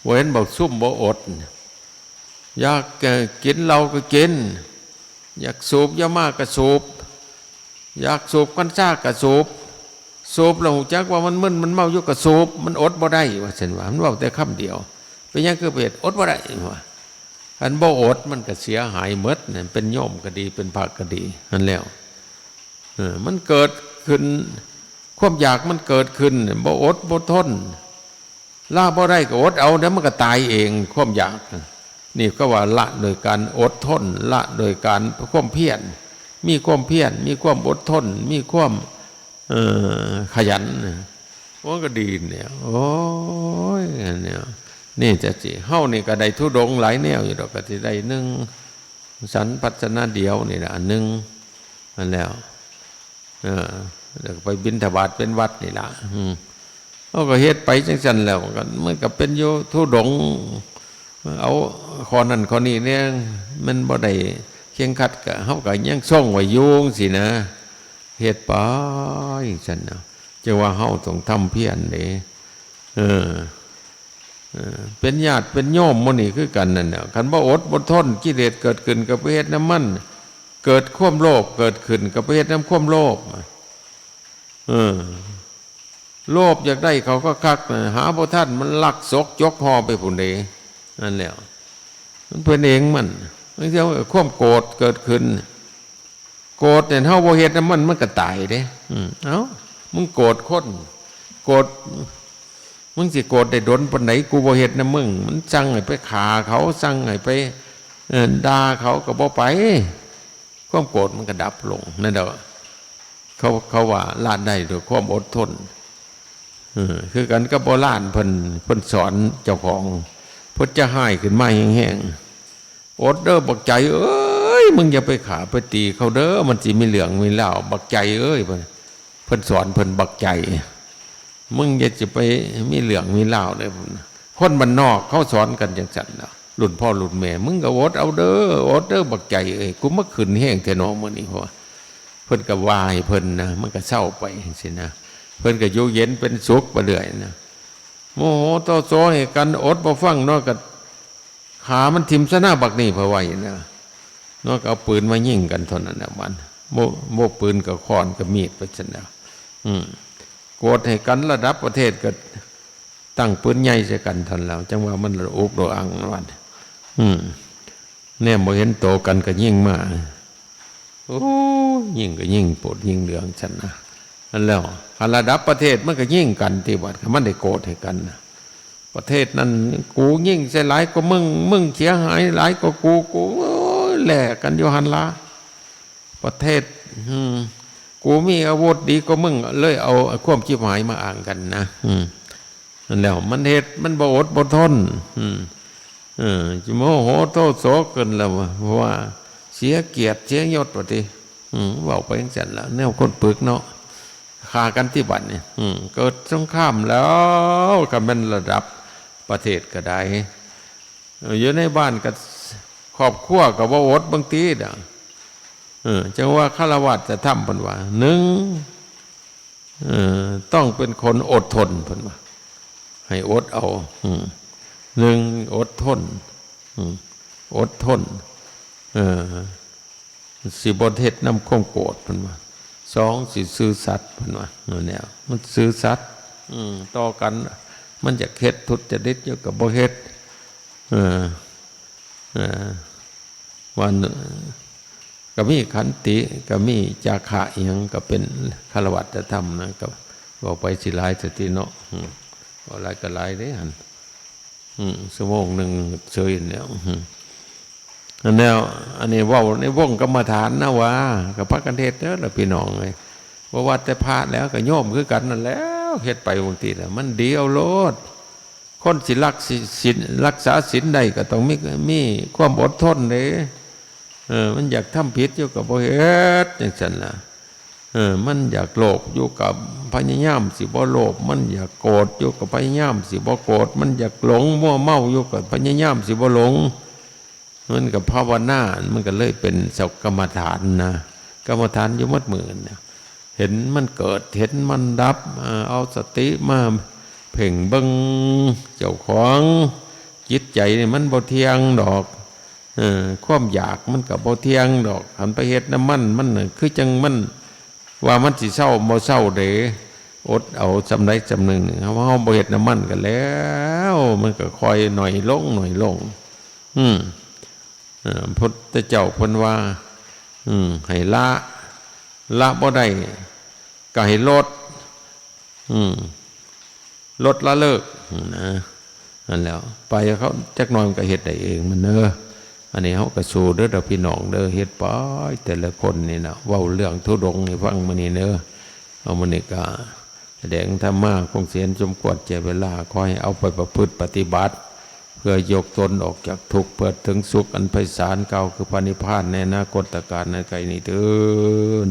บ่เห็นบอกซุ่มบ่อดอยากกินเหล้าก็กินอยากสูบยามาก็สูบอยากสูบกัญชาก็สูบแล้วหูจักว่ามันมึนมันเมาอยู่ก็สูบมันอดบ่ได้ว่าซั่นว่ามันเว้าแต่คำเดียวเป็นหยังคืออดบ่ได้ว่าอันบ่อดมันก็เสียหายหมดนั่นเป็นโยมก็ดีเป็นพระก็ดีนั่นแล้วมันเกิดขึ้นความอยากมันเกิดขึ้นบ่อดบ่ทนละบ่ได้ก็อดเอาแล้วมันก็ตายเองความอยากนี่ก็ว่าละโดยการอดทนละโดยการความเพียรมีความเพียรมีความอดทนมีความขยันมันก็ดีเนี่ยโอ้ยเนี่ยนี่จะสิเฮานี่ก็ได้ทุดงหลายแนวอยู่ดอกก็สิได้สันปัสนาเดียวนี่ล่ะนึงนั่นแล้วแล้วไปบิณฑบาตเป็นวัดนี่ล่ะเขาก็เฮ็ดไปจังซั่นแล้วก็มันก็เป็นอยู่ทุดงเอาข้อนั้นข้อนี้เนี่ยมันบ่ได้เคียงขัดก็เฮาก็ยังส่งไว้อยู่สินะเฮ็ดไปซั่นน่ะจังว่าเฮาต้องทำเพียรเด้เป็นญาติเป็นโยมหมู่นี่คือกันนั่นน่ะคันบ่อดบ่ทนกิเลสเกิดขึ้นก็ไปเฮ็ดน้ำมันเกิดความโลภเกิดขึ้นก็ไปเฮ็ดน้ำความโลภโลภอยากได้เขาก็คักหาบ่ทันมันลักศกยกหอไปพุ่นเด้นั่นแหละมันเป็นเองมันบางทีความโกรธเกิดขึ้นโกรธเนี่ยเฮาบ่เฮ็ดน้ำมันก็ตายเด้เอ้ามึงโกรธคน โกรธมึงสิโกรธได้ดนปานไหนกูบ่เฮ็ดนะมึงมันสั่งให้ไปฆ่าเขาสั่งให้ไปด่าเขาก็บ่ไปความโกรธมันก็ดับลงนั่นเด้อเขาว่าละได้ด้วยความอดทนคือกันกับโบราณเพิ่นสอนเจ้าของเพิ่นจะให้ขึ้นมาแห้งๆอดเด้อบักใจเอ้ยมึงอย่าไปขาไปตีเขาเด้อมันสิมีเหลืองมีเหล้าบักใจเอ้ยเพิ่นสอนเพิ่นบักใจมึงอย่าจะไปมีเหลืองมีเหล้าเด้อคนบ้านนอกเขาสอนกันจังซั่นน่ะรุ่นพ่อรุ่นแม่มึงก็อดเอาเด้ออดเด้อบักใจเอ้ยกูมาขึ้นแห้งแท้น้อมื้อนี้เพราะเพิ่นก็ว่าให้เพิ่นนะมันก็เศร้าไปสินะเพิ่นก็อยู่เย็นเป็นสุขไปเรื่อยนะโมโหต่อโซให้กันอดบ่ฟังเนาะก็ขามันทิ่มซะหน้าบักนี่เพราะว่าอย่างนะเนาะก็เอาปืนมายิงกันเท่านั้นน่ะมันโมปืนกับค้อนกับมีดไปซั่นน่ะโกรธให้กันระดับประเทศก็ตั้งปืนใหญ่ใส่กันทันแล้วจังว่ามันระอุกระอังวันแน่บ่เห็นโตกันก็ยิงมาโอ้ยิ่งก็ยิ่งปวดยิ่งเหลืองฉันนะนั่นแล้วระดับประเทศมันก็ยิ่งกันที่วัดมันได้โกรธให้กันนะประเทศนั้นกูยิ่งใช่หลายก็มึงเสียหายหลายก็กูแหลกกันอยู่หันละประเทศกูมีอาวุธดีก็มึงเลยเอาความชิบหายมาอ่างกันนะนั่นแล้วมันเหตุมันบ่อดบ่ทนจะโมโหโทษโศกกันแล้วเพราะว่าเสียเกียรติเสียยศว่าทีว่าไปอย่างนั้นแล้วแนวคนปึกเนาะฆ่ากันที่บัดเนี่ยเกิดสงครามแล้วก็เป็นระดับประเทศก็ได้อยู่ในบ้านกับครอบครัวกับว่าอดบางทีเด้อจังว่าฆราวาสจะทำเพิ่นว่าหนึ่งต้องเป็นคนอดทนเพิ่นว่าให้อดเอาหนึ่งอดทนอดทนสิบ่เฮ็ดนำความโกรธเพิ่นว่าสองสิซื่อสัตย์เพิ่นว่าแนวมันซื่อสัตย์ต่อกันมันจะเฮ็ดทุจริตอยู่กับบ่เฮ็ดวันก็มีขันติก็มีจาคะอีหยังก็เป็นฆราวาสธรรมนะก็บอกไปสิหลายสติเนาะบ่หลายก็หลายเด้หั่นชั่วโมงนึงเฉยแล้วอันนี้ว่าในวงกรรมฐานนะว่ากับพระกันเทศเด้อล่ะพี่น้องเลยว่าวัดแต่พระแล้วก็โยมคือกันนั่นแล้วเฮ็ดไปบางทีน่ะมันดีเอาโลดคนสิรักษาศีลได้ก็ต้องมีความอดทนเด้มันอยากทำผิดอยู่กับบ่เฮ็ดจังซั่นล่ะมันอยากโลภอยู่กับพยายามสิบ่โลภมันอยากโกรธอยู่กับพยายามสิบ่โกรธมันอยากหลงมั่วเมาอยู่กับพยายามสิบ่หลงมันกับภาวนามันก็เลยเป็นสักกรรมฐานนะกรรมฐานอยู่มัดมือเนี่ยเห็นมันเกิดเห็นมันดับเอาสติมาเพ่งเบิ่งเจ้าของจิตใจนี่มันบ่เที่ยงดอกความอยากมันก็บ่เที่ยงดอกหันไปเฮ็ดน้ำมันคือจังมันว่ามันสิเศร้าบ่เศร้าเด้อดเอาจำได้จำหนึ่งเฮาบ่เฮ็ดน้ำมันกันแล้วมันก็ค่อยหน่อยลงพุทธเจ้าเพิ่นว่าให้ละบ่ได้ก็ให้ลดละเลิกนะนั่นแล้วไปเขาจักหน่อยมันก็เฮ็ดได้เองมันเด้ออันนี้เฮาก็สู้เด้อพี่น้องเด้อเฮ็ดไปแต่ละคนนี่นะเว้าเรื่องทุดงให้ฟังมื้อนี้เด้อเอามื้อนี้ก็แสดงธรรมะคงเสียนสมควรแก่เวลาขอให้เอาไปประพฤติปฏิบัติเพื่อยกตนออกจากทุกข์เพื่อถึงสุขอันไพศาลเก่าคือพระนิพพานในอนาคตการในไกลนี้เถิด